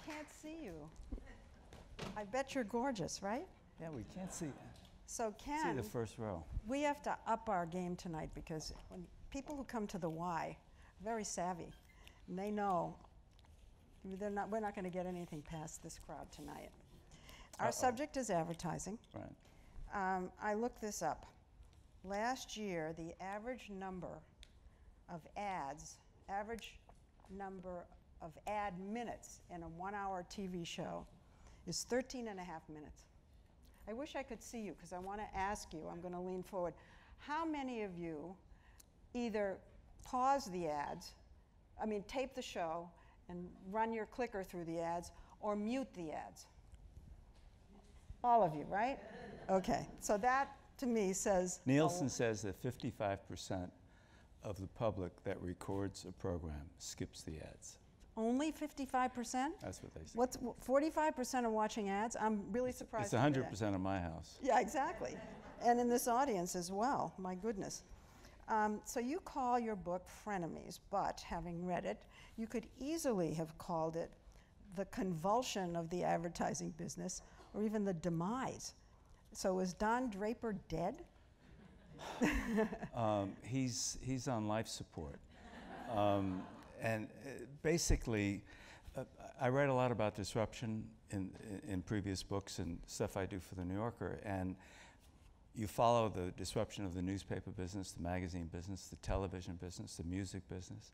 can't see you. I bet you're gorgeous, right? Yeah, we can't see. So Ken, See the first row. we have to up our game tonight because when people who come to the Y are very savvy, and they know we're not going to get anything past this crowd tonight. Our subject is advertising. Right. I looked this up. Last year, the average number of ads, average number of ad minutes in a 1-hour TV show is 13 and a half minutes. I wish I could see you because I want to ask you, I'm going to lean forward. How many of you either pause the ads, tape the show and run your clicker through the ads, or mute the ads? All of you, right? Okay, so that to me says... Nielsen says that 55% of the public that records a program skips the ads. Only 55%? That's what they say. What's 45% are watching ads? I'm really surprised. It's 100% of my house. Yeah, exactly. And in this audience as well, my goodness. So you call your book Frenemies, but having read it, you could easily have called it The Convulsion of the Advertising Business, or even The Demise. So is Don Draper dead? He's on life support. And basically, I write a lot about disruption in previous books and stuff I do for the New Yorker, and you follow the disruption of the newspaper business, the magazine business, the television business, the music business.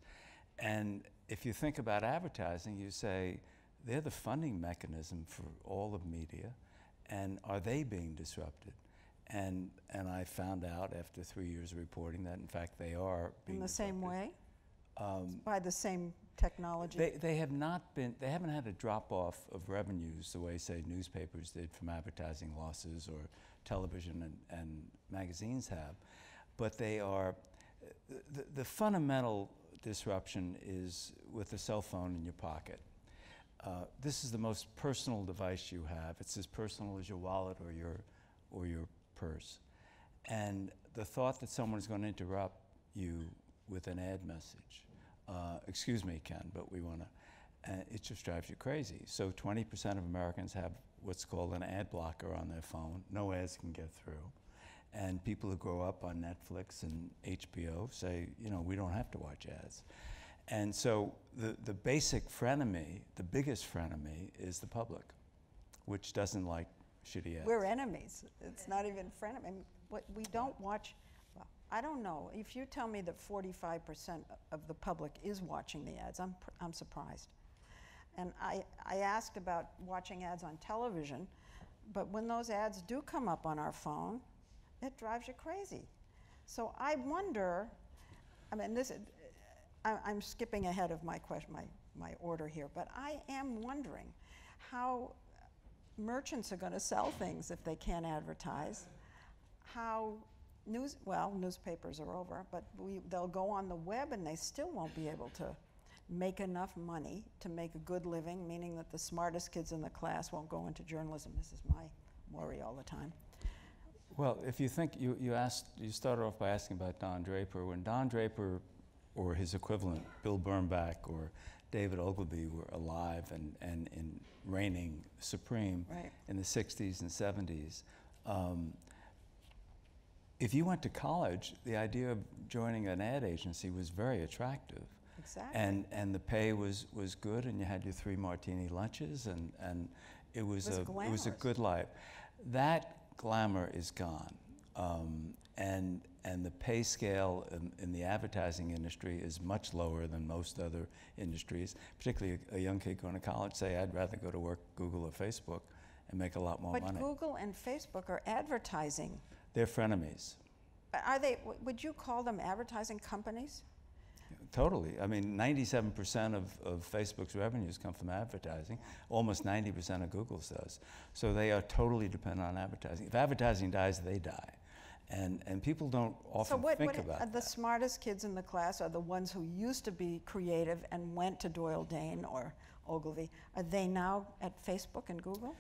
And if you think about advertising, you say, they're the funding mechanism for all of media, and are they being disrupted? And I found out after 3 years of reporting that, in fact, they are being in the disrupted. same way? By the same technology? They haven't had a drop-off of revenues the way, say, newspapers did from advertising losses, or television and magazines have. But they are, the fundamental disruption is with the cell phone in your pocket. This is the most personal device you have. It's as personal as your wallet or your purse. And the thought that someone's going to interrupt you with an ad message, excuse me, Ken, but we want to, it just drives you crazy. So 20% of Americans have what's called an ad blocker on their phone. No ads can get through. And people who grow up on Netflix and HBO say, you know, we don't have to watch ads. And so the basic frenemy, the biggest frenemy, is the public, which doesn't like shitty ads. We're enemies. It's not even frenemy. We don't watch, well, I don't know. If you tell me that 45% of the public is watching the ads, I'm surprised. And I asked about watching ads on television, but when those ads do come up on our phone, it drives you crazy. So I wonder, I mean, I'm skipping ahead of my question, my order here, but I am wondering how merchants are going to sell things if they can't advertise. How newspapers are over, but they'll go on the web and they still won't be able to make enough money to make a good living, meaning that the smartest kids in the class won't go into journalism. This is my worry all the time. Well, if you think, you started off by asking about Don Draper. When Don Draper or his equivalent, Bill Bernbach or David Ogilvy, were alive and reigning supreme in the 60s and 70s, if you went to college, the idea of joining an ad agency was very attractive. Exactly. And the pay was good, and you had your 3 martini lunches, and it was a good life. That glamour is gone. And the pay scale in the advertising industry is much lower than most other industries, particularly a young kid going to college say, I'd rather go to work Google or Facebook and make a lot more money. But Google and Facebook are advertising. They're frenemies. Are they, would you call them advertising companies? Totally. I mean, 97% of Facebook's revenues come from advertising. Almost 90% of Google's does. So they are totally dependent on advertising. If advertising dies, they die. And people don't often think about that. The smartest kids in the class are the ones who used to be creative and went to Doyle Dane or Ogilvy. Are they now at Facebook and Google?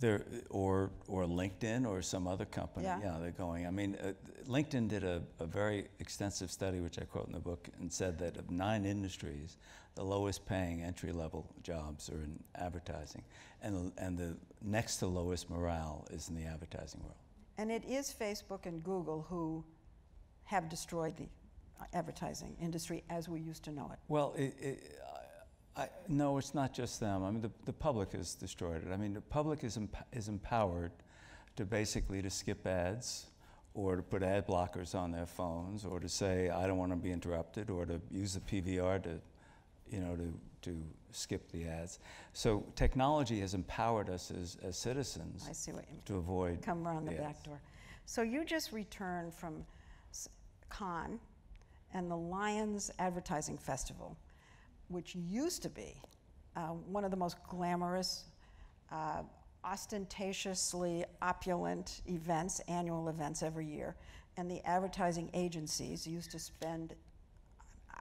They're, or LinkedIn or some other company. Yeah. They're going. I mean, LinkedIn did a very extensive study, which I quote in the book, and said that of 9 industries, the lowest paying entry-level jobs are in advertising, and the next to lowest morale is in the advertising world. And it is Facebook and Google who have destroyed the advertising industry as we used to know it. Well, no, it's not just them. I mean, the public has destroyed it. I mean, the public is empowered to basically to skip ads, or to put ad blockers on their phones, or to say, I don't want to be interrupted, or to use the PVR to, to skip the ads. So technology has empowered us as citizens. I see what you mean. To avoid come around the ads. back door. So you just returned from Cannes and the Lions Advertising Festival, which used to be one of the most glamorous, ostentatiously opulent events, annual events every year. And the advertising agencies used to spend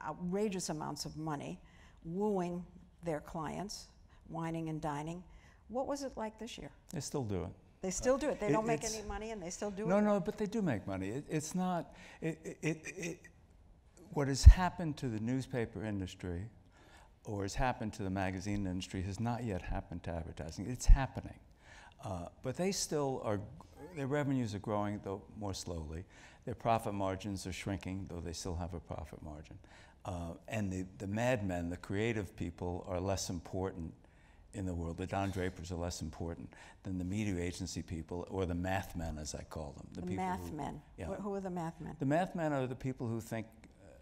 outrageous amounts of money wooing their clients, wining and dining. What was it like this year? They still do it. They still do it. They don't make any money, and they still do it? No, but they do make money. It's not, what has happened to the newspaper industry or has happened to the magazine industry has not yet happened to advertising. It's happening. But they still are, their revenues are growing, though more slowly. Their profit margins are shrinking, though they still have a profit margin. And the madmen, the creative people, are less important in the world. The Don Drapers are less important than the media agency people, or the math men, as I call them. The math men. Yeah. Who are the math men? The math men are the people who think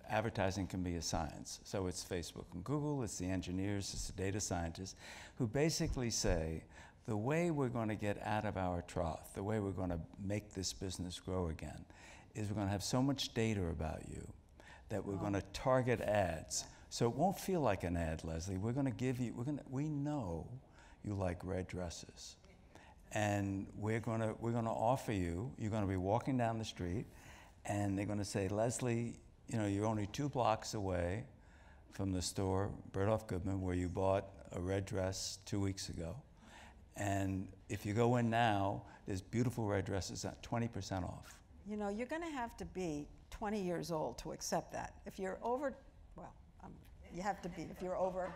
advertising can be a science. So it's Facebook and Google, it's the engineers, it's the data scientists, who basically say, the way we're going to get out of our trough, the way we're going to make this business grow again, is we're going to have so much data about you that we're going to target ads. So it won't feel like an ad, Lesley. We're going to give you, we know you like red dresses. And we're going to offer you, you're going to be walking down the street, and they're going to say, Lesley, you're only 2 blocks away from the store, Bergdorf Goodman, where you bought a red dress 2 weeks ago. And if you go in now, there's beautiful red dresses at 20% off. You're going to have to be 20 years old to accept that. If you're over, well, you have to be, if you're over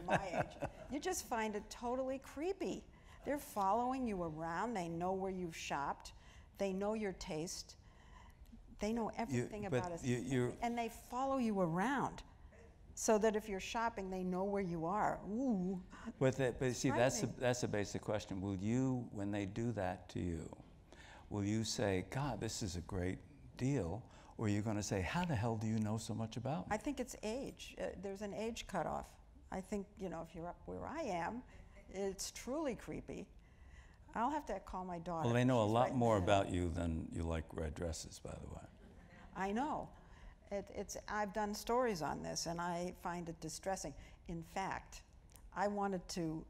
my age, you just find it totally creepy. They're following you around. They know where you've shopped. They know your taste. They know everything about us. And they follow you around so that if you're shopping, they know where you are. Ooh. But see, that's a basic question. Will you, when they do that to you, will you say, God, this is a great deal? Or are you going to say, how the hell do you know so much about me? I think it's age. There's an age cutoff. I think, if you're up where I am, it's truly creepy. I'll have to call my daughter. Well, they know a lot more about you than you like red dresses, by the way. I know. I've done stories on this, and I find it distressing. In fact, I wanted to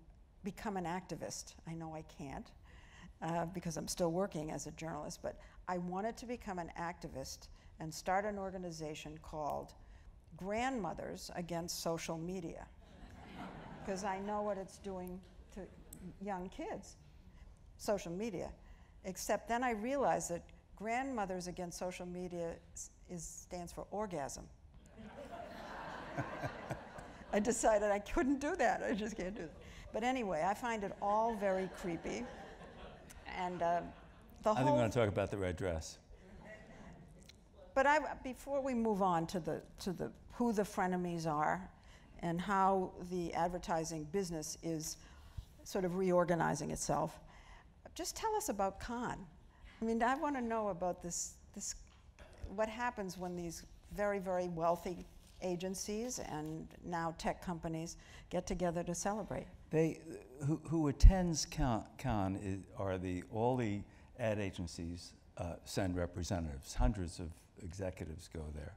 become an activist. I know I can't because I'm still working as a journalist, but I wanted to become an activist and start an organization called Grandmothers Against Social Media, because I know what it's doing to young kids, social media. Except then I realized that Grandmothers Against Social Media stands for orgasm. I decided I couldn't do that. I just can't do that. But anyway, I find it all very creepy. And I think we're going to talk about the red dress. But before we move on to who the frenemies are and how the advertising business is sort of reorganizing itself, just tell us about Cannes. I mean, I want to know about this what happens when these very, very wealthy agencies and now tech companies get together to celebrate. Who attends Cannes are all the ad agencies send representatives. Hundreds of executives go there.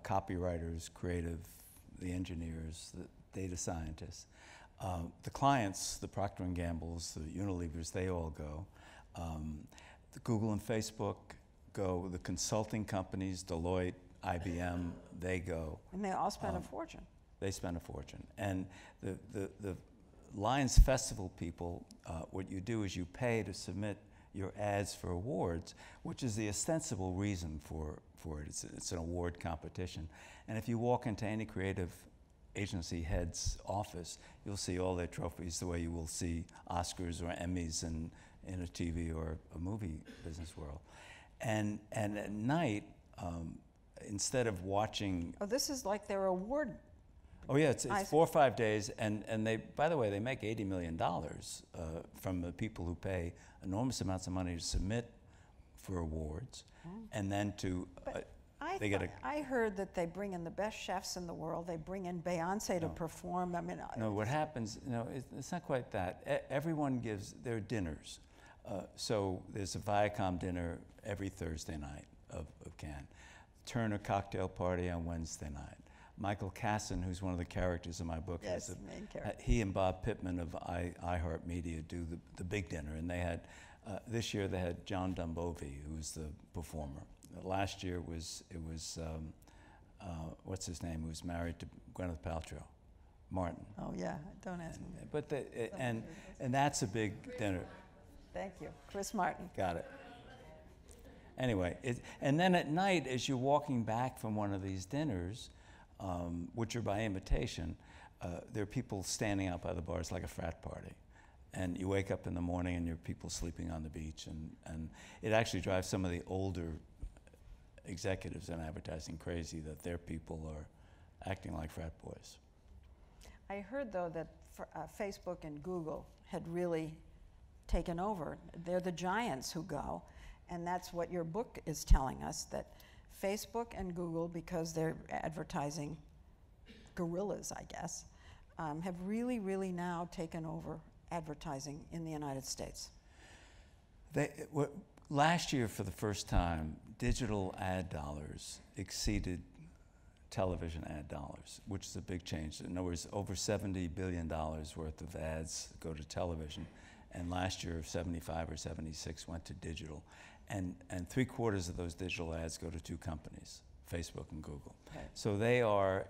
Copywriters, creative, the engineers, the data scientists. The clients, the Procter & Gamble's, the Unilevers, they all go. The Google and Facebook go. The consulting companies, Deloitte, IBM, they go. And they all spend a fortune. They spend a fortune. And the Lions Festival people, what you do is you pay to submit your ads for awards, which is the ostensible reason for it. It's an award competition. And if you walk into any creative agency head's office, you'll see all their trophies the way you will see Oscars or Emmys in a TV or a movie business world. And at night, instead of watching... Oh, this is like their award. Oh yeah, it's 4 or 5 days, and they, by the way, they make $80 million from the people who pay enormous amounts of money to submit for awards, and then to I heard that they bring in the best chefs in the world. They bring in Beyonce to perform. I mean, no, what happens? No, it's not quite that. Everyone gives their dinners. So there's a Viacom dinner every Thursday night of Cannes. Turner cocktail party on Wednesday night. Michael Casson, who's one of the characters in my book, yes, main character. He and Bob Pittman of iHeartMedia do the big dinner, and they had this year they had John Dumbovi, who's the performer. Last year it was what's his name, who's married to Gwyneth Paltrow, Martin. Oh yeah, don't ask me. But and that's a big dinner. Thank you, Chris Martin. Got it. Anyway, and then at night, as you're walking back from one of these dinners, which are by invitation, there are people standing out by the bars like a frat party. And you wake up in the morning and there are people sleeping on the beach, and it actually drives some of the older executives in advertising crazy that their people are acting like frat boys. I heard, though, that Facebook and Google had really taken over. They're the giants who go, and that's what your book is telling us, that Facebook and Google, because they're advertising gorillas, I guess, have really, really now taken over advertising in the United States. Last year, for the first time, digital ad dollars exceeded television ad dollars, which is a big change. In other words, over $70 billion worth of ads go to television, and last year 75 or 76 went to digital. And 3/4 of those digital ads go to two companies, Facebook and Google. Right. So they are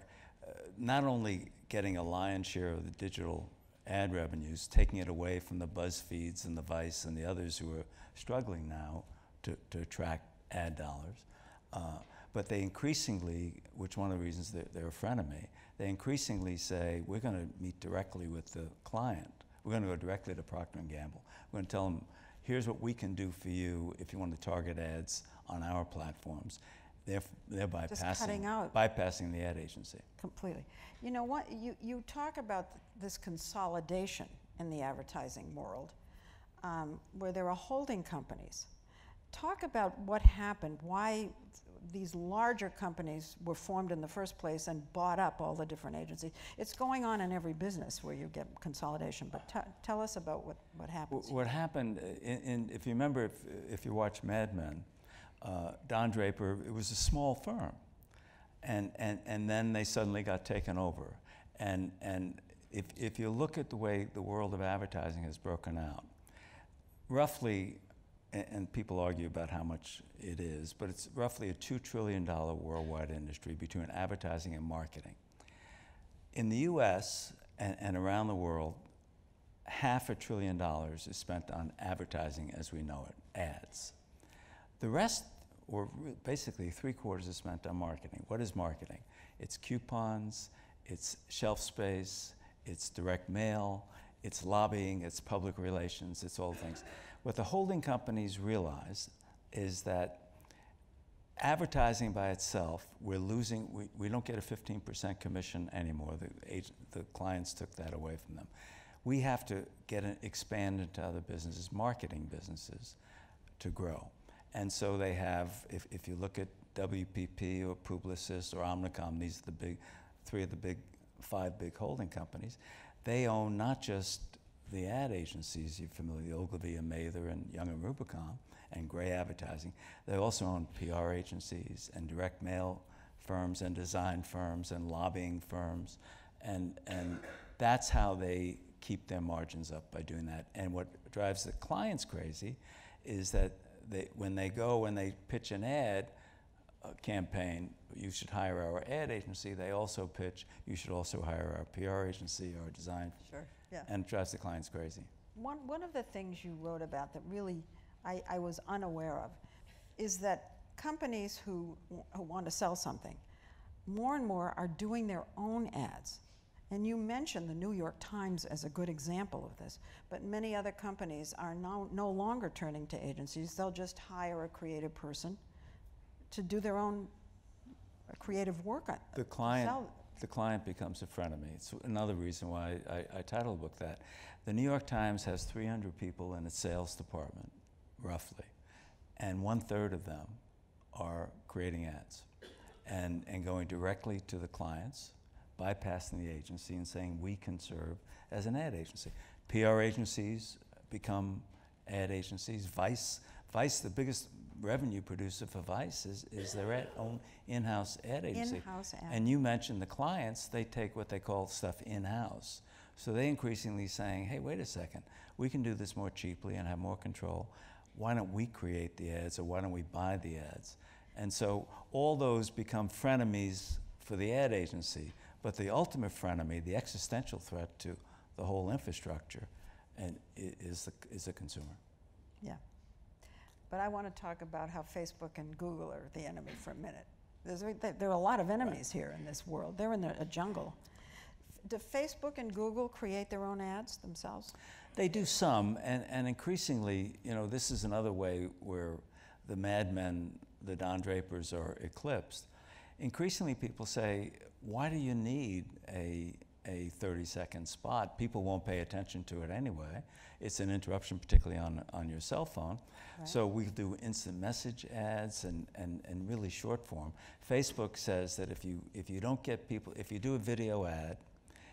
not only getting a lion's share of the digital ad revenues, taking it away from the BuzzFeeds and the Vice and the others who are struggling now to attract ad dollars. But they increasingly, which one of the reasons they're a frenemy, they increasingly say, we're going to meet directly with the client. We're going to go directly to Procter & Gamble. We're going to tell them, here's what we can do for you if you want to target ads on our platforms. They're bypassing the ad agency. Completely. You know what, you talk about this consolidation in the advertising world, where there are holding companies. Talk about what happened, why these larger companies were formed in the first place and bought up all the different agencies. It's going on in every business where you get consolidation, but tell us about what happens. What happened, if you remember, if you watch Mad Men, Don Draper, it was a small firm, and then they suddenly got taken over. And if you look at the way the world of advertising has broken out, roughly, and people argue about how much it is, but it's roughly a $2 trillion worldwide industry between advertising and marketing. In the US and around the world, $500 billion is spent on advertising as we know it, ads. The rest, or basically 3/4, is spent on marketing. What is marketing? It's coupons, it's shelf space, it's direct mail, it's lobbying, it's public relations, it's all things. What the holding companies realize is that advertising by itself, we're losing, we don't get a 15% commission anymore. The clients took that away from them. We have to expand into other businesses, marketing businesses, to grow. And so they have, if you look at WPP or Publicis or Omnicom, these are the three of the five big holding companies, they own not just the ad agencies, you're familiar, Ogilvy and Mather and Young and Rubicon and Gray Advertising. They also own PR agencies and direct mail firms and design firms and lobbying firms. And that's how they keep their margins up, by doing that. And what drives the clients crazy is that when they pitch an ad campaign, you should hire our ad agency, they also pitch, you should also hire our PR agency, our design. Sure, yeah. And it drives the clients crazy. One of the things you wrote about that really I was unaware of is that companies who want to sell something, more and more are doing their own ads. And you mentioned the New York Times as a good example of this, but many other companies are now no longer turning to agencies. They'll just hire a creative person to do their own creative work on the client becomes a frenemy. It's another reason why I titled the book that. The New York Times has 300 people in its sales department, roughly, and 1/3 of them are creating ads and going directly to the clients, bypassing the agency and saying we can serve as an ad agency. PR agencies become ad agencies. Vice, the biggest revenue producer for Vice is their own in-house ad agency. In-house ad. And you mentioned the clients, they take what they call stuff in-house. So they increasingly saying, hey, wait a second, we can do this more cheaply and have more control. Why don't we create the ads, or why don't we buy the ads? And so all those become frenemies for the ad agency, but the ultimate frenemy, the existential threat to the whole infrastructure, and is the consumer. Yeah. But I want to talk about how Facebook and Google are the enemy for a minute. There are a lot of enemies here in this world. They're in a jungle. Do Facebook and Google create their own ads themselves? They do some, and increasingly, this is another way where the madmen, the Don Drapers, are eclipsed. Increasingly, people say, why do you need a 30-second spot? People won't pay attention to it anyway. It's an interruption, particularly on your cell phone. Right. So we do instant message ads and really short form. Facebook says that if you don't get people, if you do a video ad,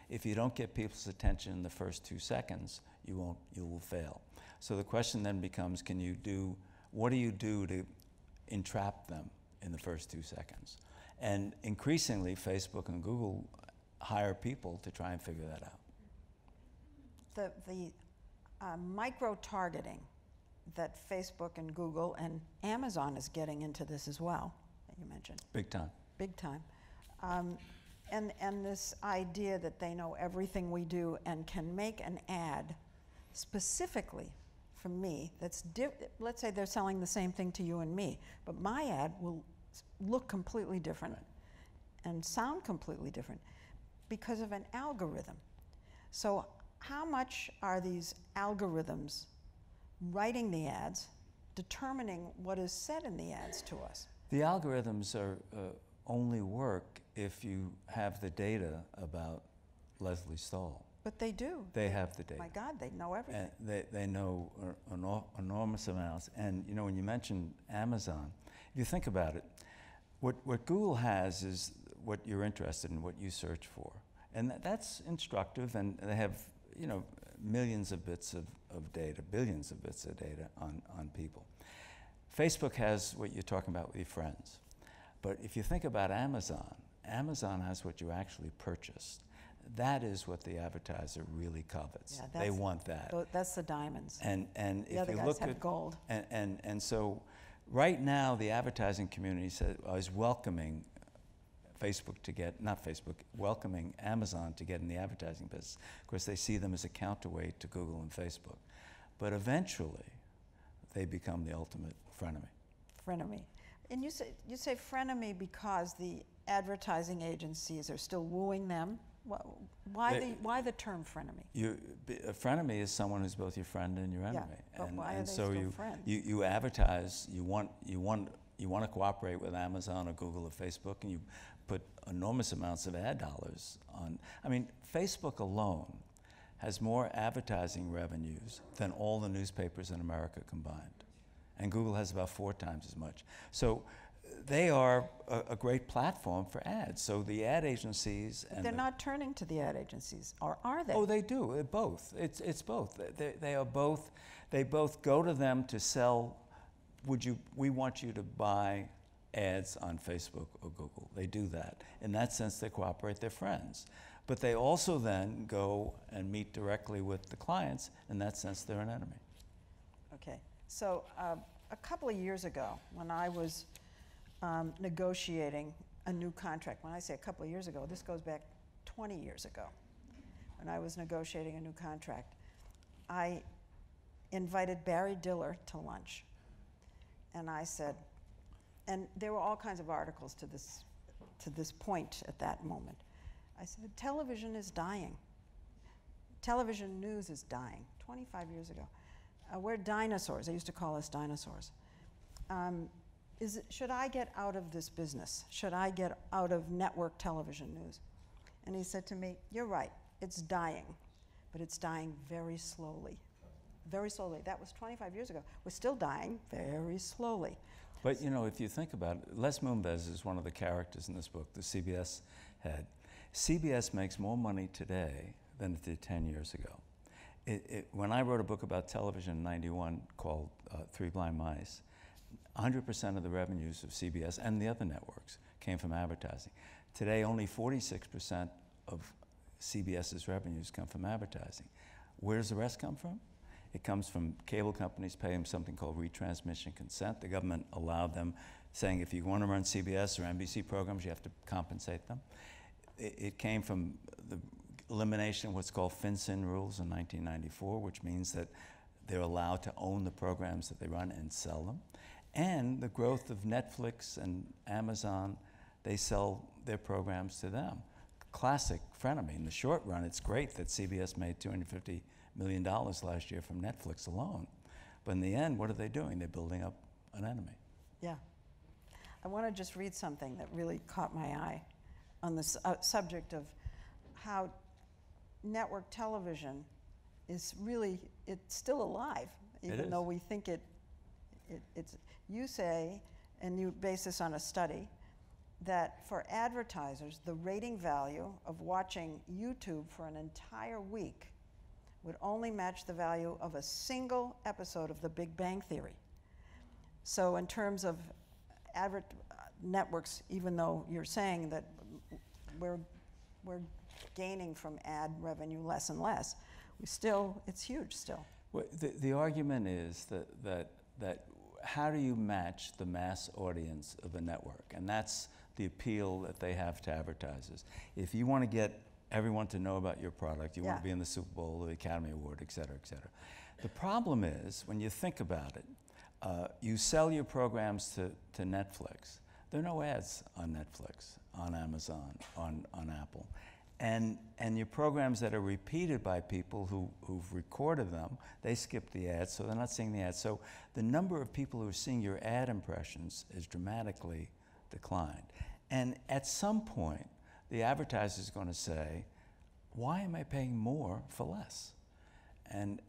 if you don't get people's attention in the first 2 seconds, you will fail. So the question then becomes, what do you do to entrap them in the first 2 seconds? And increasingly, Facebook and Google hire people to try and figure that out. The micro-targeting that Facebook and Google and Amazon is getting into this as well, that you mentioned. Big time. Big time. And this idea that they know everything we do and can make an ad specifically for me that's let's say they're selling the same thing to you and me, but my ad will look completely different and sound completely different because of an algorithm. So how much are these algorithms writing the ads, determining what is said in the ads to us? The algorithms are only work if you have the data about Lesley Stahl. But they do. They have the data. My God, they know everything. And they know enormous amounts. And when you mention Amazon, if you think about it, what Google has is what you're interested in, what you search for. And that's instructive, and they have millions of bits of data, billions of bits of data on people. Facebook has what you're talking about with your friends. But if you think about Amazon, Amazon has what you actually purchased. That is what the advertiser really covets. Yeah, they want that. That's the diamonds. And the other guys have gold. And so right now the advertising community is welcoming Facebook to get, not Facebook, welcoming Amazon to get in the advertising business. Of course, they see them as a counterweight to Google and Facebook. But eventually, they become the ultimate frenemy. Frenemy. And you say frenemy because the advertising agencies are still wooing them? Why the term frenemy? A frenemy is someone who's both your friend and your enemy. Yeah, but why are they still friends? You advertise, you want to cooperate with Amazon or Google or Facebook, and you put enormous amounts of ad dollars on. I mean, Facebook alone has more advertising revenues than all the newspapers in America combined. And Google has about 4 times as much. So they are a great platform for ads. So the ad agencies and they're not turning to the ad agencies, or are they? Oh, they do. They're both. It's both. They are both. They both go to them to sell. We want you to buy ads on Facebook or Google. They do that. In that sense, they cooperate. They're friends. But they also then go and meet directly with the clients. In that sense, they're an enemy. Okay. So a couple of years ago, when I was negotiating a new contract. When I say a couple of years ago, this goes back 20 years ago, when I was negotiating a new contract. I invited Barry Diller to lunch, and I said, and there were all kinds of articles to this point at that moment. I said, television is dying. Television news is dying, 25 years ago. We're dinosaurs. They used to call us dinosaurs. Should I get out of this business? Should I get out of network television news? And he said to me, you're right, it's dying, but it's dying very slowly. Very slowly. That was 25 years ago. We're still dying very slowly. But you know, if you think about it, Les Moonves is one of the characters in this book, the CBS head. CBS makes more money today than it did 10 years ago. When I wrote a book about television in '91 called Three Blind Mice, 100% of the revenues of CBS and the other networks came from advertising. Today, only 46% of CBS's revenues come from advertising. Where does the rest come from? It comes from cable companies paying them something called retransmission consent. The government allowed them, saying if you want to run CBS or NBC programs, you have to compensate them. It came from the elimination of what's called FinCEN rules in 1994, which means that they're allowed to own the programs that they run and sell them. And the growth of Netflix and Amazon, they sell their programs to them. Classic Frenemy. In the short run, it's great that CBS made $250 million last year from Netflix alone. But in the end, what are they doing? They're building up an enemy. Yeah. I want to just read something that really caught my eye on the subject of how network television is really, it's still alive, even though we think it's, you say, and you base this on a study, that for advertisers, the rating value of watching YouTube for an entire week would only match the value of a single episode of The Big Bang Theory. So in terms of networks, even though you're saying that we're gaining from ad revenue less and less, it's huge still. Well, the argument is that how do you match the mass audience of a network? And that's the appeal that they have to advertisers. If you want to get everyone to know about your product, you want to be in the Super Bowl or the Academy Award, et cetera, et cetera. The problem is, when you think about it, you sell your programs to Netflix. There are no ads on Netflix, on Amazon, on Apple. And your programs that are repeated by people who've recorded them, they skip the ads, so they're not seeing the ads. So the number of people who are seeing your ad impressions is dramatically declined. And at some point, the advertiser is going to say, why am I paying more for less? And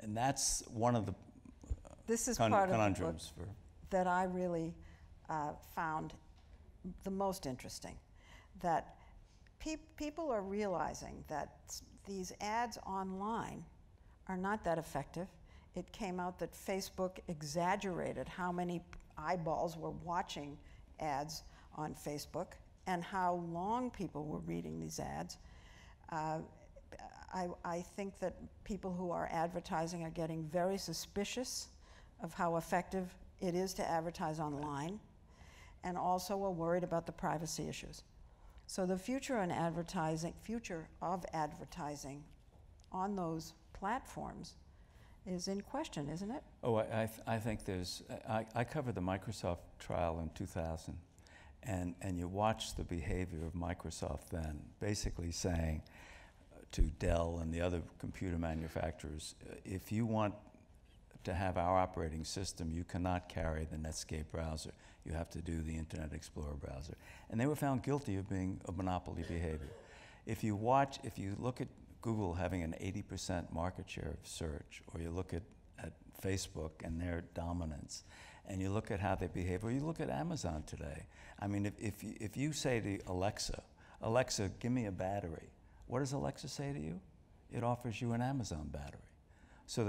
that's one of the this is part conundrums of the book that I really found the most interesting, that people are realizing that these ads online are not that effective. It came out that Facebook exaggerated how many eyeballs were watching ads on Facebook and how long people were reading these ads. I think that people who are advertising are getting very suspicious of how effective it is to advertise online, and also are worried about the privacy issues. So the future of advertising on those platforms is in question, isn't it? Oh, I think there's, I covered the Microsoft trial in 2000, and you watch the behavior of Microsoft then, basically saying to Dell and the other computer manufacturers, if you want to have our operating system, you cannot carry the Netscape browser. You have to do the Internet Explorer browser. And they were found guilty of being a monopoly behavior. If you look at Google having an 80% market share of search, or you look at Facebook and their dominance, and you look at how they behave, or you look at Amazon today. I mean, if you say to Alexa, give me a battery, what does Alexa say to you? It offers you an Amazon battery. So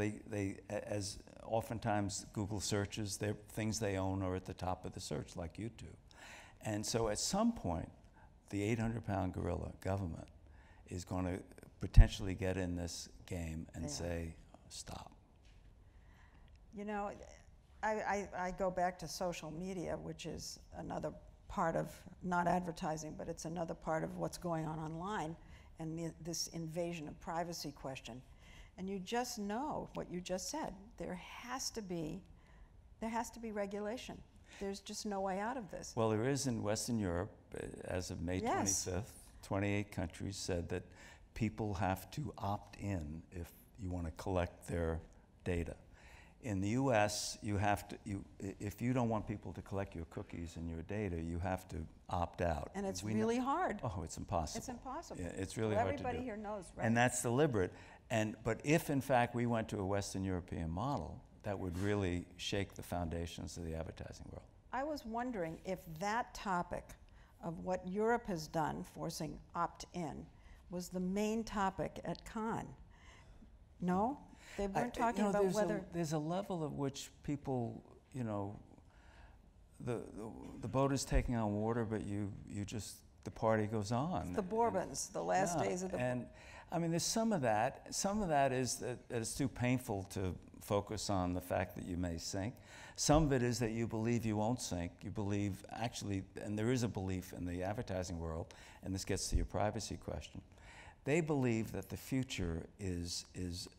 as oftentimes Google searches, things they own are at the top of the search, like YouTube. And so at some point, the 800-pound gorilla, government, is going to potentially get in this game and say, stop. You know, I go back to social media, which is another part of, not advertising, but it's another part of what's going on online and this invasion of privacy question. And you just know what you just said. There has to be regulation. There's just no way out of this. Well, there is in Western Europe, as of May Yes. 25th, 28 countries said that people have to opt in if you want to collect their data. In the US, you have to, if you don't want people to collect your cookies and your data, you have to opt out. And it's really hard. Oh, it's impossible. It's impossible. Yeah, it's really Well, hard to do. everybody here knows, right? And that's deliberate. But if, in fact, we went to a Western European model, that would really shake the foundations of the advertising world. I was wondering if that topic of what Europe has done, forcing opt-in, was the main topic at Cannes. No? They weren't talking about whether... There's a level at which people, you know, the boat is taking on water, but you just, the party goes on. The Bourbons, the last days of the... And I mean, there's some of that. Some of that is that it's too painful to focus on the fact that you may sink. Some of it is that you believe you won't sink. You believe, actually, and there is a belief in the advertising world, and this gets to your privacy question. They believe that the future is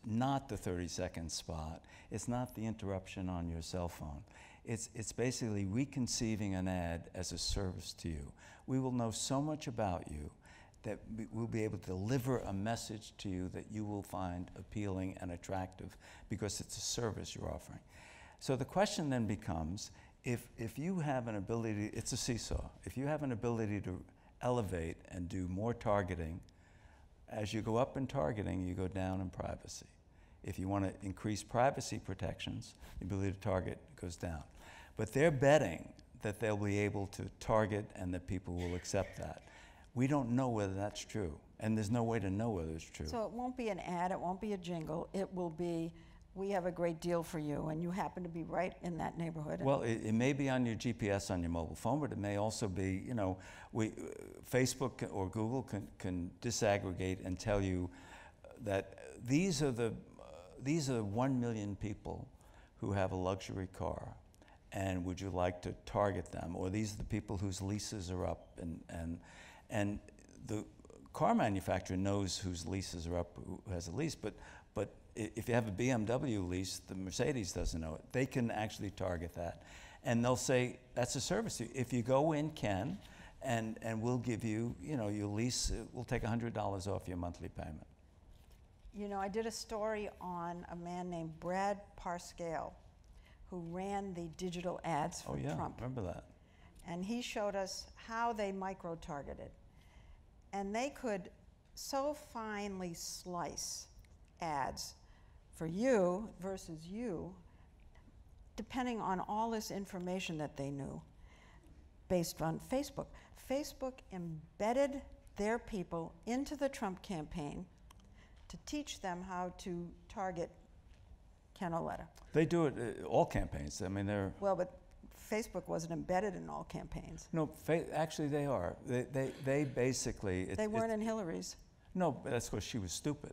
not the 30-second spot. It's not the interruption on your cell phone. It's basically reconceiving an ad as a service to you. We will know so much about you that we'll be able to deliver a message to you that you will find appealing and attractive because it's a service you're offering. So the question then becomes, if you have an ability, it's a seesaw, if you have an ability to elevate and do more targeting, as you go up in targeting, you go down in privacy. If you want to increase privacy protections, the ability to target goes down. But they're betting that they'll be able to target and that people will accept that. We don't know whether that's true, and there's no way to know whether it's true. So it won't be an ad, it won't be a jingle, it will be, we have a great deal for you, and you happen to be right in that neighborhood. Well, it may be on your GPS on your mobile phone, but it may also be, you know, Facebook or Google can disaggregate and tell you that these are 1 million people who have a luxury car, and would you like to target them? Or these are the people whose leases are up, and the car manufacturer knows whose leases are up, who has a lease, but if you have a BMW lease, the Mercedes doesn't know it. They can actually target that. And they'll say, that's a service. If you go in, Ken, and we'll give you, you know, your lease, we'll take $100 off your monthly payment. You know, I did a story on a man named Brad Parscale, who ran the digital ads for Trump. Remember that. And he showed us how they micro-targeted. And they could so finely slice ads for you versus you, depending on all this information that they knew based on Facebook. Facebook embedded their people into the Trump campaign to teach them how to target Ken Auletta. They do it, all campaigns. I mean, they're... Well, but Facebook wasn't embedded in all campaigns. No, actually they are. They basically... They weren't in Hillary's. No, that's because she was stupid,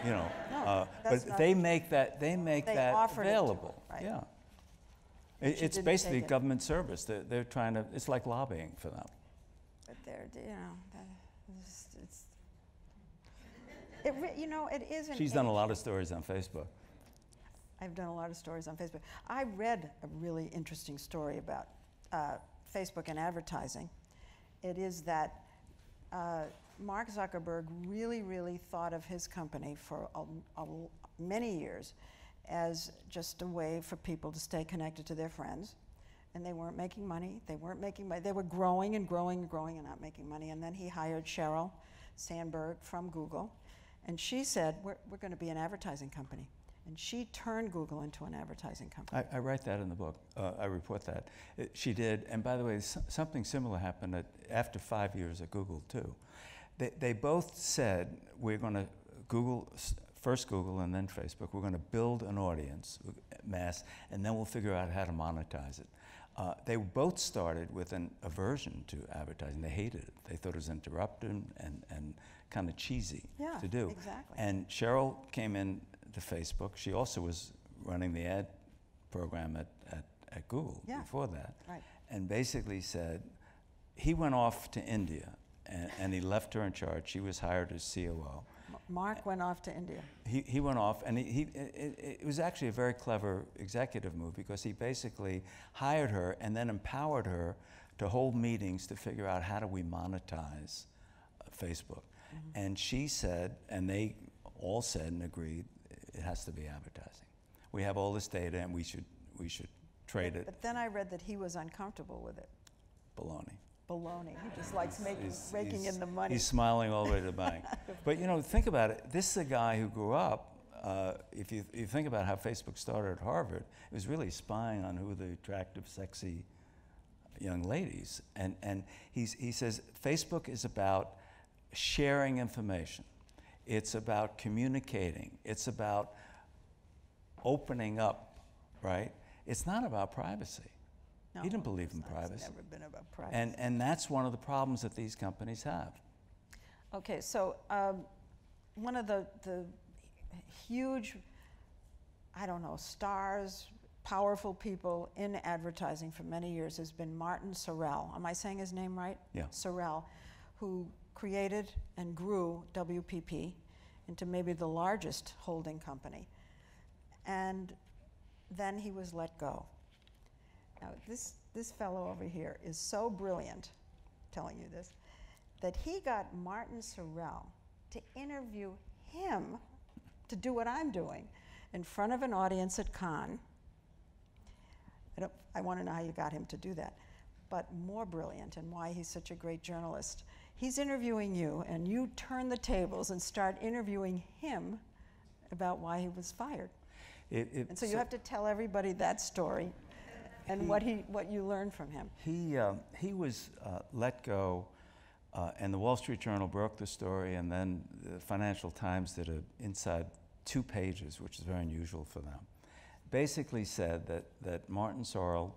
you know. No, but they make that available. Right. Yeah, it's basically government service. They're trying to. It's like lobbying for them. But they're, you know, you know, it isn't. She's done a lot of stories on Facebook. I've done a lot of stories on Facebook. I read a really interesting story about Facebook and advertising. It is that. Mark Zuckerberg really thought of his company for many years as just a way for people to stay connected to their friends. And they weren't making money. They weren't making money. They were growing and growing and growing and not making money. And then he hired Sheryl Sandberg from Google. And she said, we're going to be an advertising company. And she turned Google into an advertising company. I write that in the book. I report that. She did. And by the way, something similar happened after 5 years at Google, too. They both said, we're going to first Google and then Facebook, we're going to build an audience, mass, and then we'll figure out how to monetize it. They both started with an aversion to advertising. They hated it. They thought it was interrupting and kind of cheesy to do. Exactly. And Sheryl came in to Facebook. She also was running the ad program at Google before that. Right. And basically said, he went off to India, and he left her in charge. She was hired as COO. Mark went off to India. He went off, and it was actually a very clever executive move, because he basically hired her and then empowered her to hold meetings to figure out how do we monetize Facebook. And she said, and they all said and agreed, it has to be advertising. We have all this data, and we should trade it. But then I read that he was uncomfortable with it. Baloney. Baloney. He just likes raking in the money. He's smiling all the way to the bank. But you know, think about it. This is a guy who grew up. If you think about how Facebook started at Harvard, it was really spying on who the attractive, sexy young ladies. And he says Facebook is about sharing information. It's about communicating. It's about opening up, right? It's not about privacy. No, He didn't believe in privacy. It's never been about privacy. And that's one of the problems that these companies have. Okay, so one of the huge, I don't know, stars, powerful people in advertising for many years has been Martin Sorrell. Am I saying his name right? Yeah. Sorrell, who created and grew WPP into maybe the largest holding company. And then he was let go. Now, this fellow over here is so brilliant, telling you this, that he got Martin Sorrell to interview him to do what I'm doing in front of an audience at Cannes. I want to know how you got him to do that. But more brilliant, and why he's such a great journalist, he's interviewing you, and you turn the tables and start interviewing him about why he was fired. And so you have to tell everybody that story and what you learned from him. He was let go, and the Wall Street Journal broke the story, and then the Financial Times did an inside 2 pages, which is very unusual for them. Basically said that Martin Sorrell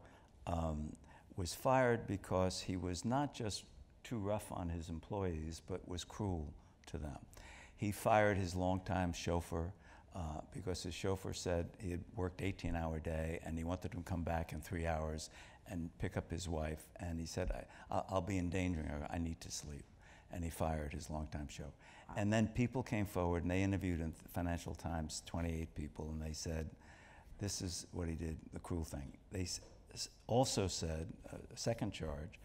was fired because he was not just too rough on his employees, but was cruel to them. He fired his longtime chauffeur because his chauffeur said he had worked 18-hour day and he wanted him to come back in 3 hours and pick up his wife. And he said, I'll be endangering her, I need to sleep. And he fired his longtime chauffeur. Wow. And then people came forward and they interviewed in the Financial Times 28 people, and they said, this is what he did, the cruel thing. They also said, a second charge,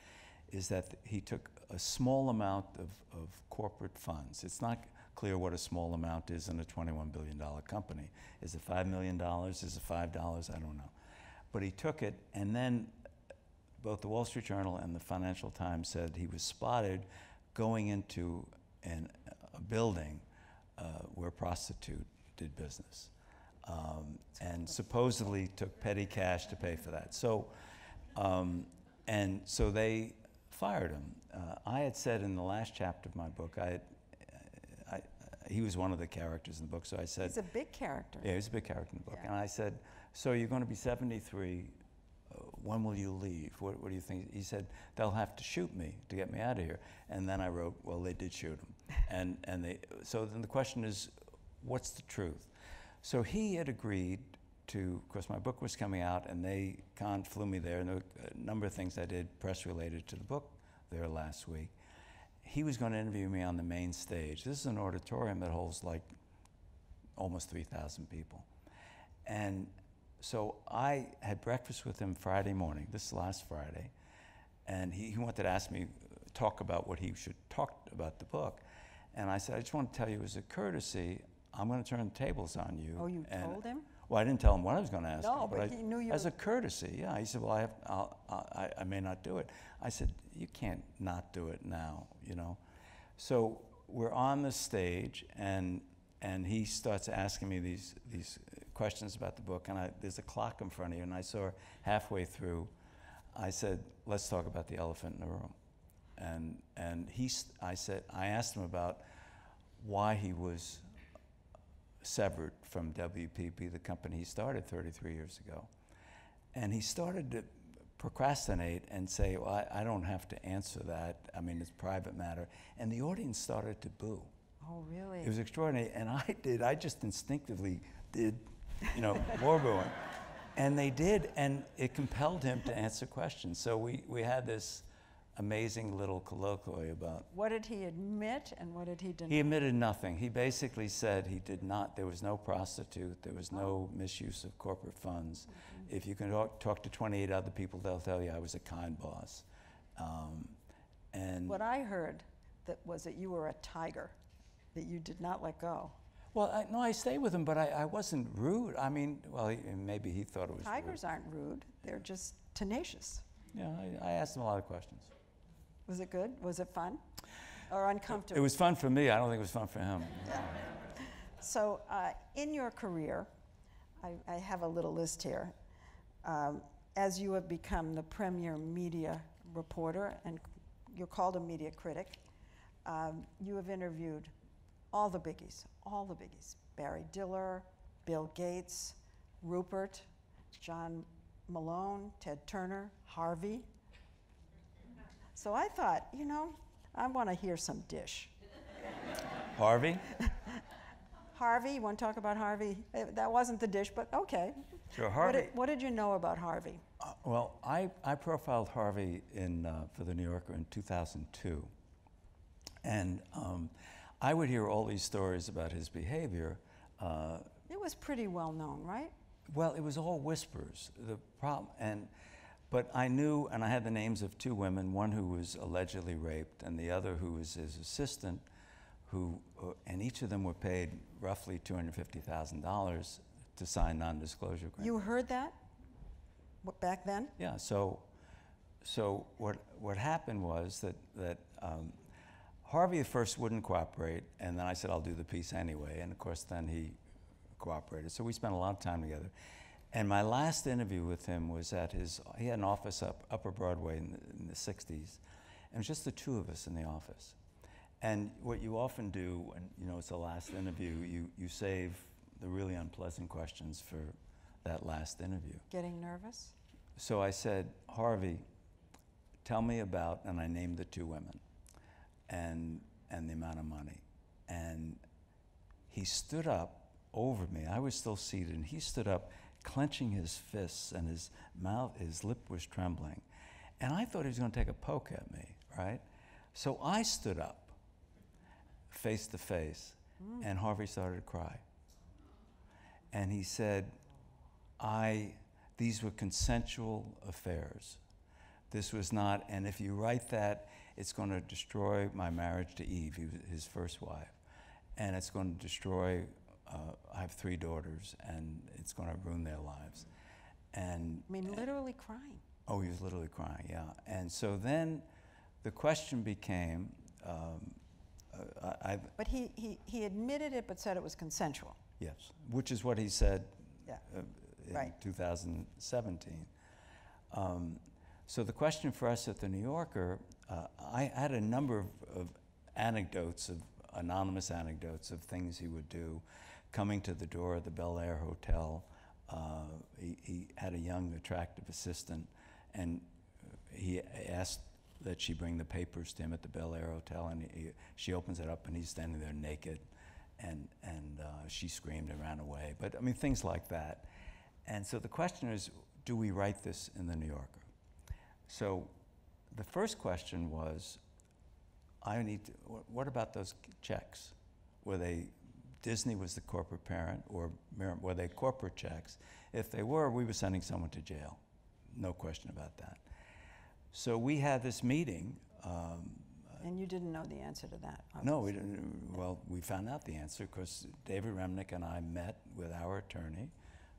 is that he took a small amount of corporate funds. It's not clear what a small amount is in a $21 billion company. Is it $5 million? Is it $5? I don't know. But he took it, and then both the Wall Street Journal and the Financial Times said he was spotted going into a building where a prostitute did business. And supposedly took petty cash to pay for that. So, and so they fired him. I had said in the last chapter of my book, he was one of the characters in the book, so I said— He's a big character. Yeah, he's a big character in the book. Yeah. And I said, so you're going to be 73, when will you leave? What do you think? He said, they'll have to shoot me to get me out of here. And then I wrote, well, they did shoot him. So then the question is, what's the truth? So he had agreed to, of course my book was coming out, and Cannes flew me there, and there were a number of things I did press related to the book there last week. He was going to interview me on the main stage. This is an auditorium that holds like almost 3,000 people. And so I had breakfast with him Friday morning, this last Friday, and he wanted to ask me, talk about what he should talk about the book. And I said, I just want to tell you as a courtesy, I'm going to turn the tables on you. Oh, you told him? Well, I didn't tell him what I was going to ask him. No, but he knew you. As a courtesy, yeah. He said, well, I may not do it. I said, you can't not do it now, you know. So we're on the stage, and he starts asking me these questions about the book, and there's a clock in front of you, and I saw halfway through, I said, let's talk about the elephant in the room. And I asked him about why he was severed from WPP, the company he started 33 years ago. And he started to procrastinate and say, well, I don't have to answer that. I mean, it's a private matter. And the audience started to boo. Oh, really? It was extraordinary. And I just instinctively did, you know, more booing. And they did, and it compelled him to answer questions. So we had this amazing little colloquy about. What did he admit and what did he deny? He admitted nothing. He basically said he did not, there was no prostitute, there was no misuse of corporate funds. If you can talk to 28 other people, they'll tell you I was a kind boss. And what I heard was that you were a tiger, that you did not let go. well, no, I stayed with him, but I wasn't rude. I mean, well, maybe he thought it was Tigers rude. aren't rude, they're just tenacious. Yeah, I asked him a lot of questions. Was it good? Was it fun? Or uncomfortable? It was fun for me. I don't think it was fun for him. So in your career, I have a little list here. As you have become the premier media reporter, and you're called a media critic, you have interviewed all the biggies. Barry Diller, Bill Gates, Rupert, John Malone, Ted Turner, Harvey. So I thought, you know, I want to hear some dish. Harvey? Harvey, you want to talk about Harvey? That wasn't the dish, but okay. Sure, Harvey. What did you know about Harvey? Well, I profiled Harvey for The New Yorker in 2002. And I would hear all these stories about his behavior. It was pretty well known, right? Well, it was all whispers. The problem, but I knew, and I had the names of two women, one who was allegedly raped, and the other who was his assistant, and each of them were paid roughly $250,000 to sign non-disclosure agreements. You heard that back then? Yeah. So what happened was that Harvey at first wouldn't cooperate, and then I said I'll do the piece anyway, and of course then he cooperated. So we spent a lot of time together. And my last interview with him was at he had an office Upper Broadway in the 60s, and it was just the two of us in the office. And what you often do, when you know it's the last interview, you save the really unpleasant questions for that last interview. Getting nervous? So I said, Harvey, tell me about, and I named the two women, and the amount of money. And he stood up over me. I was still seated, and he stood up, clenching his fists, and his lip was trembling. And I thought he was going to take a poke at me, right? So I stood up, face to face, and Harvey started to cry. And he said, these were consensual affairs. This was not, and if you write that, it's going to destroy my marriage to Eve, his first wife. And it's going to destroy, I have 3 daughters, and it's going to ruin their lives. And I mean, literally crying. Oh, he was literally crying, yeah. And so then the question became, But he admitted it, but said it was consensual. yes, which is what he said in right. 2017. So the question for us at The New Yorker, I had a number of anecdotes, of anonymous anecdotes of things he would do, coming to the door of the Bel Air Hotel. He had a young, attractive assistant, and he asked that she bring the papers to him at the Bel Air Hotel, and she opens it up, and he's standing there naked, and she screamed and ran away. But I mean, things like that. And so the question is, do we write this in The New Yorker? So the first question was, what about those checks? Were they, Disney was the corporate parent, or were they corporate checks? If they were, we were sending someone to jail. No question about that. So we had this meeting. And you didn't know the answer to that? Obviously. No, we didn't. Well, we found out the answer because David Remnick and I met with our attorney,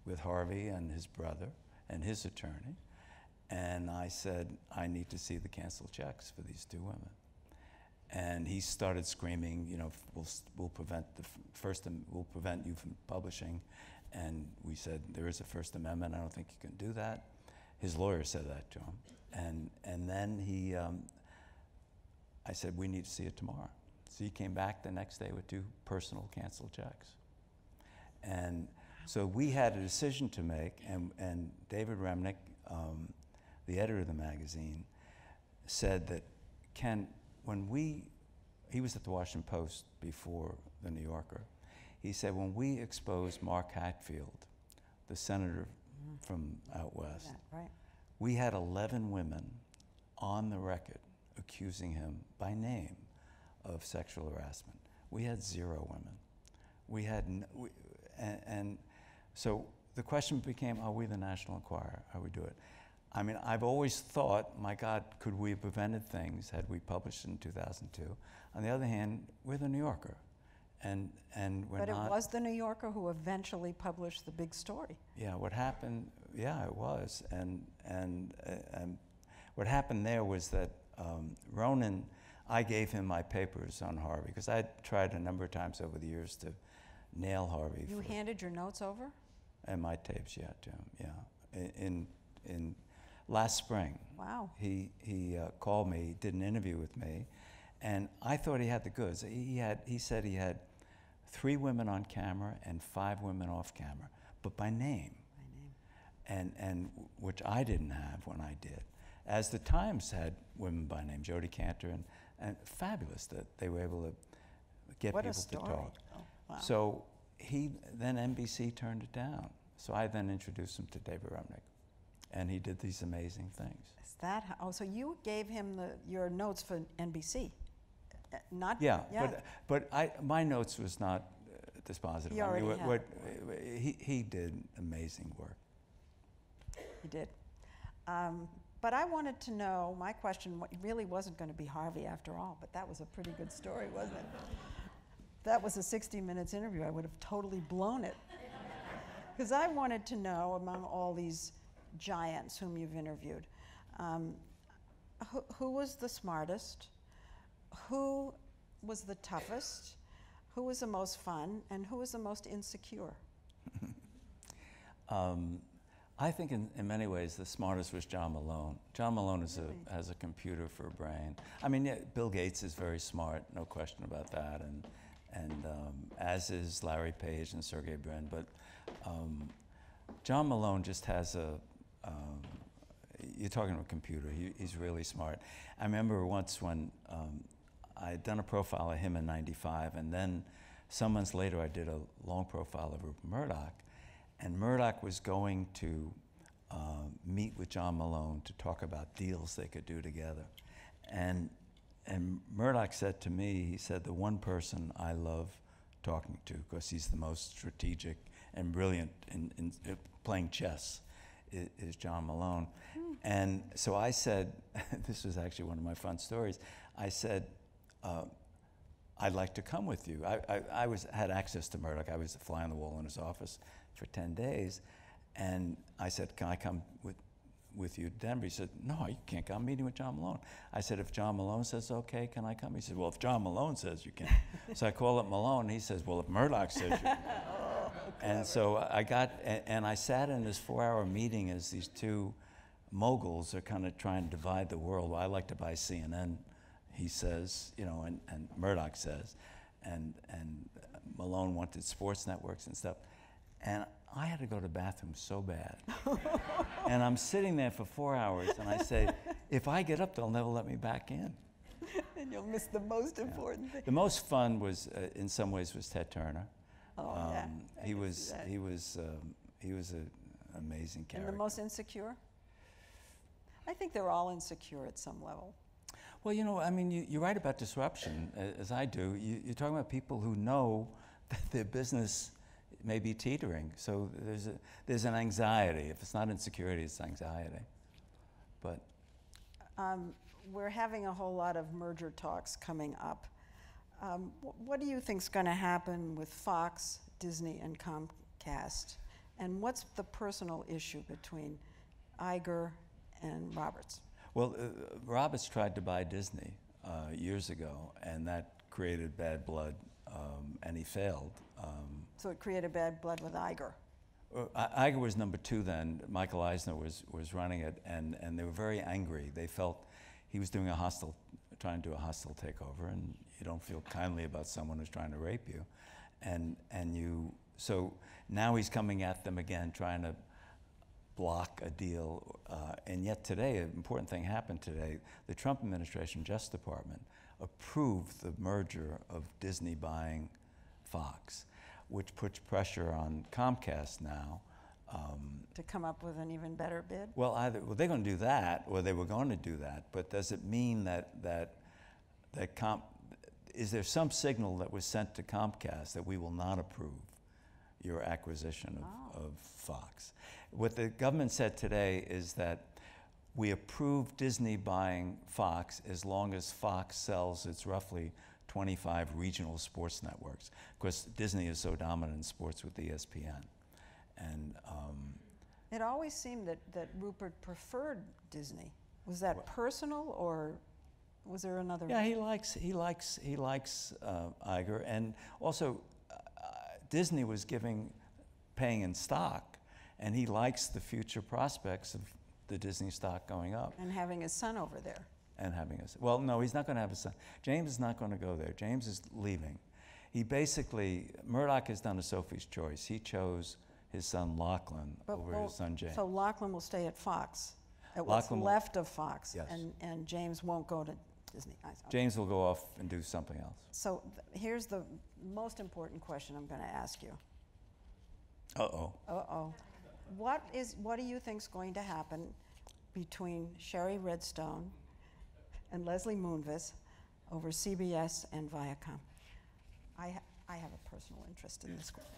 with Harvey and his brother and his attorney. And I said, I need to see the canceled checks for these 2 women. And he started screaming, you know, we'll prevent we'll prevent you from publishing. And we said, there is a First Amendment. I don't think you can do that. His lawyer said that to him. And then I said, we need to see it tomorrow. So he came back the next day with 2 personal canceled checks. And so we had a decision to make, and David Remnick, the editor of the magazine, said that, Ken, he was at the Washington Post before the New Yorker. He said, when we exposed Mark Hatfield, the senator from out west, right. we had 11 women on the record accusing him by name of sexual harassment. We had 0 women. We had, and so the question became, are we the National Enquirer? How we do it? I mean, I've always thought, my God, could we have prevented things had we published in 2002? On the other hand, we're the New Yorker, and we're not. But it was the New Yorker who eventually published the big story. Yeah, what happened? Yeah, it was, and what happened there was that Ronan, I gave him my papers on Harvey because I'd tried a number of times over the years to nail Harvey. You handed your notes over? And my tapes, yeah, to him, yeah. In last spring. Wow. He called me, did an interview with me, and I thought he had the goods. He said he had 3 women on camera and 5 women off camera, but by name. By name. And which I didn't have when I did. As the Times had women by name, Jodi Kantor, and fabulous that they were able to get people to talk. Oh, wow. So then NBC turned it down. So I then introduced him to David Remnick, and he did these amazing things. Is that how? Oh, so you gave him your notes for NBC, not? Yeah. But my notes was not dispositive. He already had. He did amazing work. He did. But I wanted to know, my question really wasn't going to be Harvey after all, but that was a pretty good story, wasn't it? That was a 60 Minutes interview. I would have totally blown it. Because I wanted to know, among all these giants whom you've interviewed, who was the smartest, who was the toughest, who was the most fun, and who was the most insecure? I think in many ways the smartest was John Malone. John Malone has a computer for a brain. I mean, yeah, Bill Gates is very smart, no question about that, and as is Larry Page and Sergey Brin. But John Malone just has you're talking about a computer, he's really smart. I remember once when I had done a profile of him in '95, and then some months later I did a long profile of Rupert Murdoch. And Murdoch was going to meet with John Malone to talk about deals they could do together. And Murdoch said to me, he said, the one person I love talking to, because he's the most strategic and brilliant in playing chess, is John Malone. And so I said, this was actually one of my fun stories, I said, I'd like to come with you. I had access to Murdoch. I was a fly on the wall in his office for 10 days. And I said, can I come with you to Denver? He said, no, you can't come. I'm meeting with John Malone. I said, if John Malone says okay, can I come? He said, well, if John Malone says you can. So I call up Malone, and he says, well, if Murdoch says you can. And so I sat in this 4-hour meeting as these 2 moguls are kind of trying to divide the world. Well, I like to buy CNN, he says, and Murdoch says, and Malone wanted sports networks and stuff. And I had to go to the bathroom so bad. And I'm sitting there for 4 hours, and I say, if I get up, they'll never let me back in. And you'll miss the most important thing. The most fun was, in some ways, was Ted Turner. Oh, yeah. He was an amazing character. And the most insecure? I think they're all insecure at some level. Well, I mean, you're right about disruption, as I do. You're talking about people who know that their business may be teetering. So there's an anxiety. If it's not insecurity, it's anxiety. But we're having a whole lot of merger talks coming up. What do you think is going to happen with Fox, Disney, and Comcast? And what's the personal issue between Iger and Roberts? Well, Roberts tried to buy Disney years ago, and that created bad blood, and he failed. So it created bad blood with Iger. Iger was number 2 then. Michael Eisner was running it, and they were very angry. They felt he was trying to do a hostile takeover, and you don't feel kindly about someone who's trying to rape you. So now he's coming at them again, trying to block a deal. And yet today, an important thing happened today. The Trump administration Justice Department approved the merger of Disney buying Fox, which puts pressure on Comcast now To come up with an even better bid? Well, they're going to do that, or they were going to do that. But does it mean that is there some signal that was sent to Comcast that we will not approve your acquisition of Fox? What the government said today is that we approve Disney buying Fox as long as Fox sells its roughly 25 regional sports networks. Of course, Disney is so dominant in sports with ESPN. And it always seemed that Rupert preferred Disney. Was that personal, or was there another? Yeah, he likes Iger, and also Disney was paying in stock, and he likes the future prospects of the Disney stock going up. And having his son over there. And having well, no, he's not going to have a son. James is not going to go there. James is leaving. Murdoch has done a Sophie's choice. He chose his son Lachlan over his son James. So Lachlan will stay at Fox, at what's left of Fox, yes. and James won't go to Disney. James will go off and do something else. So here's the most important question I'm going to ask you. Uh-oh. Uh-oh. What do you think is going to happen between Sherry Redstone and Leslie Moonves over CBS and Viacom? I have a personal interest in this question.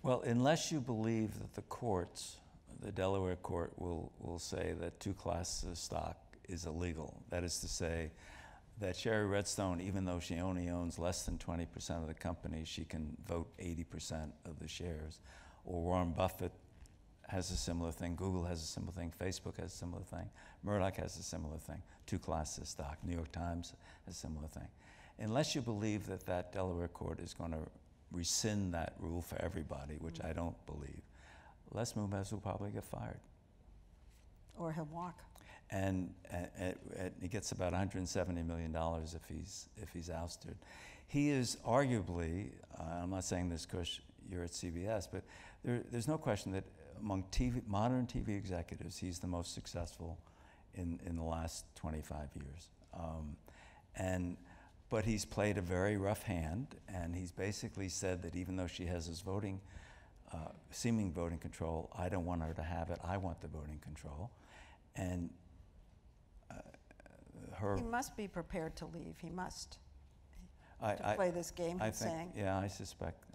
Well, unless you believe that the courts, the Delaware court, will say that 2 classes of stock is illegal. That is to say that Sherry Redstone, even though she only owns less than 20% of the company, she can vote 80% of the shares. Or Warren Buffett has a similar thing, Google has a similar thing, Facebook has a similar thing, Murdoch has a similar thing, 2 classes of stock, New York Times has a similar thing. Unless you believe that Delaware court is going to rescind that rule for everybody, which I don't believe, Les Moonves will probably get fired. Or he'll walk. And he gets about $170 million if he's ousted. He is arguably, I'm not saying this because you're at CBS, but there's no question that among modern TV executives, he's the most successful in the last 25 years. But he's played a very rough hand, and he's basically said that even though she has his seeming voting control, I don't want her to have it. I want the voting control. And he must be prepared to leave. He must play this game. He's saying. Yeah, I suspect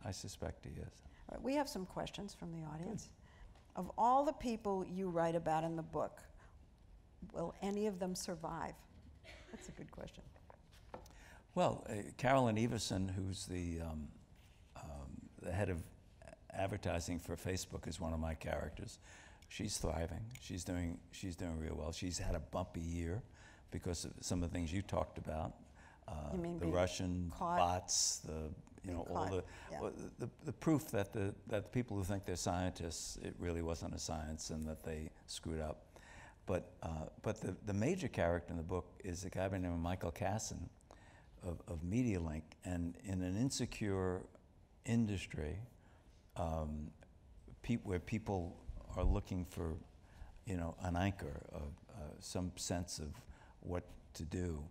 he is. All right, we have some questions from the audience. Of all the people you write about in the book, will any of them survive? That's a good question. Well, Carolyn Everson, who's the head of advertising for Facebook, is one of my characters. She's thriving. She's doing real well. She's had a bumpy year because of some of the things you talked about. You mean the Russian bots, the proof that the people who think they're scientists, it really wasn't a science and that they screwed up. But the major character in the book is a guy by the name of Michael Casson of MediaLink, and in an insecure industry where people are looking for, an anchor, some sense of what to do,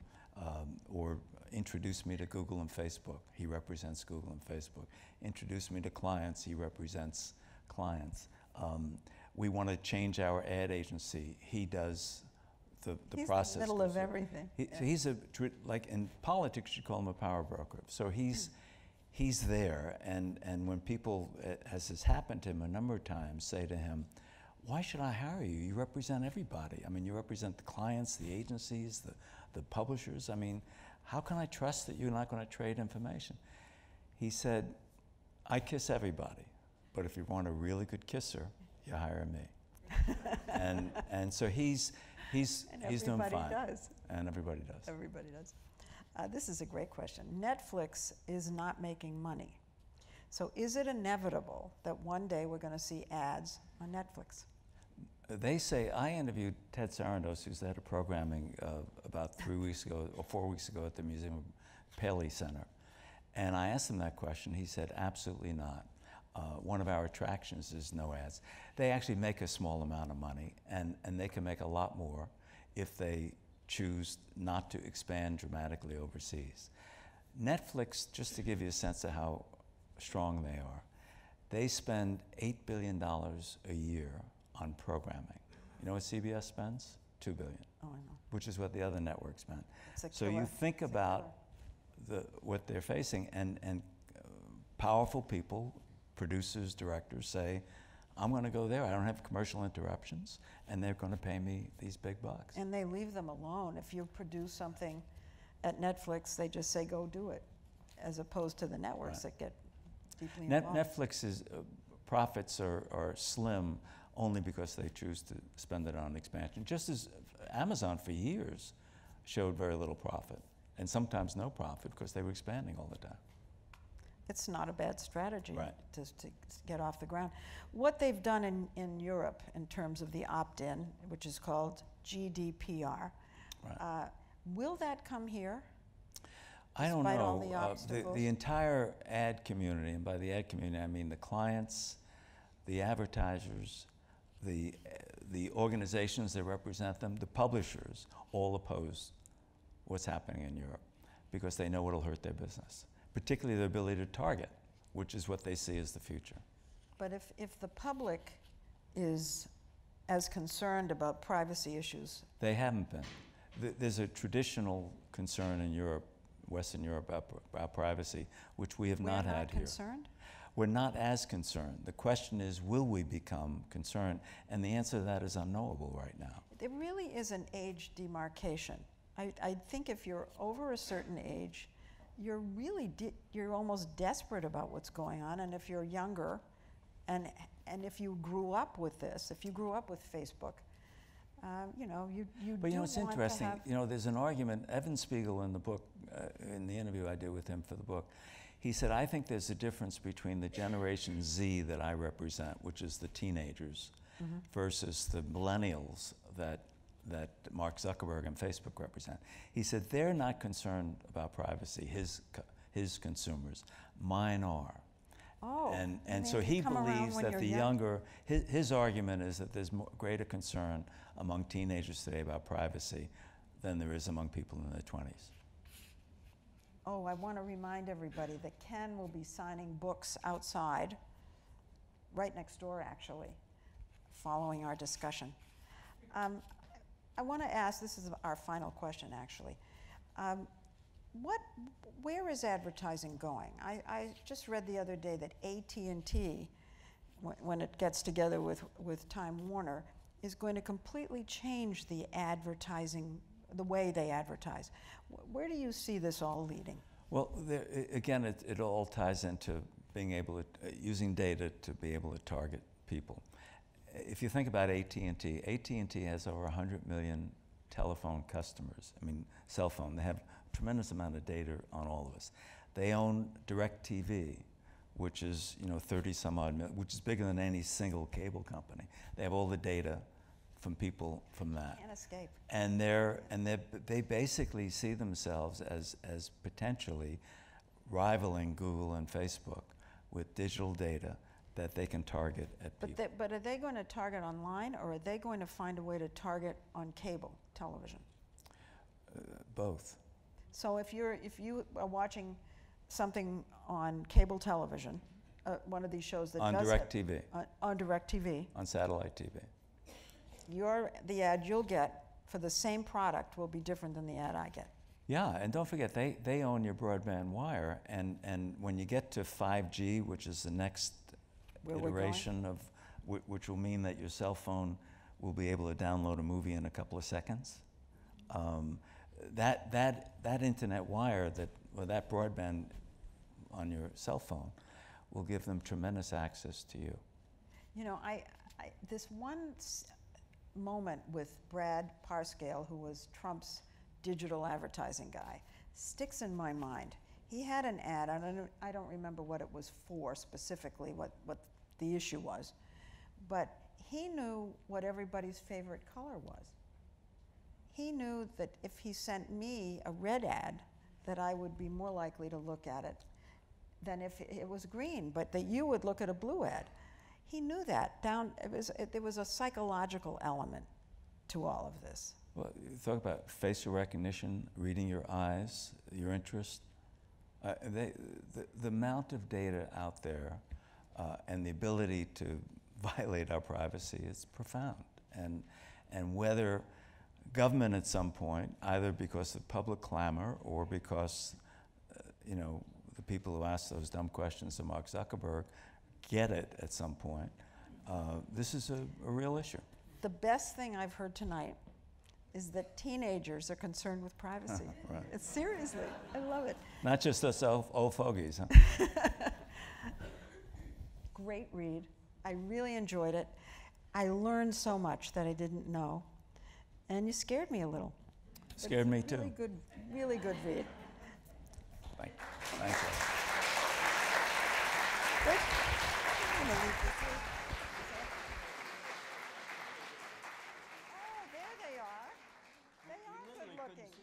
or introduce me to Google and Facebook. He represents Google and Facebook. Introduce me to clients. He represents clients. We want to change our ad agency. He does the process. He's in the middle of everything. So he's like in politics, you call him a power broker. So he's there, and when people, as has happened to him a number of times, say to him, why should I hire you? You represent everybody. I mean, you represent the clients, the agencies, the publishers. I mean, how can I trust that you're not going to trade information? He said, I kiss everybody, but if you want a really good kisser, you hire me. and so he's doing fine. Does. And everybody does. Everybody does. This is a great question. Netflix is not making money. So is it inevitable that one day we're going to see ads on Netflix? They say, I interviewed Ted Sarandos, who's the head of programming, about 3 weeks ago or 4 weeks ago at the Museum of Paley Center. And I asked him that question. He said, absolutely not. One of our attractions is no ads. They actually make a small amount of money, and they can make a lot more if they choose not to expand dramatically overseas. Netflix, just to give you a sense of how strong they are, They spend $8 billion a year on programming. You know what CBS spends? $2 billion. Oh, I know. Which is what the other networks spend. It's a So killer. you think about what they're facing, and powerful people, producers, directors say, I'm going to go there. I don't have commercial interruptions, and they're going to pay me these big bucks. And they leave them alone. If you produce something at Netflix, they just say, go do it, as opposed to the networks that get deeply involved. Netflix's profits are slim only because they choose to spend it on expansion, just as Amazon for years showed very little profit, and sometimes no profit because they were expanding all the time. It's not a bad strategy Right. to get off the ground. What they've done in Europe in terms of the opt-in, which is called GDPR, Right. Will that come here? I don't despite all know. the obstacles? The entire ad community, and by the ad community I mean the clients, the advertisers, the organizations that represent them, the publishers, all oppose what's happening in Europe because they know it'll hurt their business, particularly their ability to target, which is what they see as the future. But if the public is as concerned about privacy issues, They haven't been. There's a traditional concern in Europe, Western Europe, about privacy, which we have not had here. concerned? We're not as concerned. The question is, will we become concerned? And the answer to that is unknowable right now. There really is an age demarcation. I think if you're over a certain age, you're really you're almost desperate about what's going on. And if you're younger, and if you grew up with this, if you grew up with Facebook, you know, you But do you know, it's want to interesting. have. You know, there's an argument. Evan Spiegel in the book, in the interview I did with him for the book, he said, I think there's a difference between the Generation Z that I represent, which is the teenagers, versus the millennials that Mark Zuckerberg and Facebook represent. He said, they're not concerned about privacy, his consumers. Mine are. Oh, And so he come around believes when that you're the young. younger, his argument is that there's greater concern among teenagers today about privacy than there is among people in their 20s. Oh, I want to remind everybody that Ken will be signing books outside, right next door actually, following our discussion. I want to ask, this is our final question actually, where is advertising going? I just read the other day that AT&T, when it gets together with Time Warner, is going to completely change the advertising, the way they advertise. Where do you see this all leading? Well, again, it all ties into being able to, using data to be able to target people. If you think about AT&T, AT&T has over 100 million telephone customers, I mean cell phone. They have a tremendous amount of data on all of us. They own DirecTV, which is 30 some odd million, which is bigger than any single cable company. They have all the data from people from that. Can't escape. And they basically see themselves as potentially rivaling Google and Facebook with digital data that they can target at people. But are they going to target online, or are they going to find a way to target on cable television? Both. So if you are watching something on cable television, one of these shows that On does DirecTV. on DirecTV, On satellite TV. the ad you'll get for the same product will be different than the ad I get. Yeah, and don't forget, they own your broadband wire, and when you get to 5G, which is the next iteration of, which will mean that your cell phone will be able to download a movie in a couple of seconds. That internet wire, that broadband on your cell phone, will give them tremendous access to you. You know, this one moment with Brad Parscale, who was Trump's digital advertising guy, sticks in my mind. He had an ad, I don't remember what it was for specifically, what the issue was, but he knew what everybody's favorite color was. He knew that if he sent me a red ad, that I would be more likely to look at it than if it was green, but that you would look at a blue ad. He knew that. There was a psychological element to all of this. Well, you talk about facial recognition, reading your eyes, your interest. The amount of data out there and the ability to violate our privacy is profound. And whether government at some point, either because of public clamor or because the people who ask those dumb questions to Mark Zuckerberg get it at some point, this is a real issue. The best thing I've heard tonight is that teenagers are concerned with privacy. Right. It's seriously, I love it. Not just us old fogies, huh? Great read. I really enjoyed it. I learned so much that I didn't know. And you scared me a little. Scared me too. Really good read. Thank you. Good. I'm gonna read this here. Oh, there they are. They are good looking.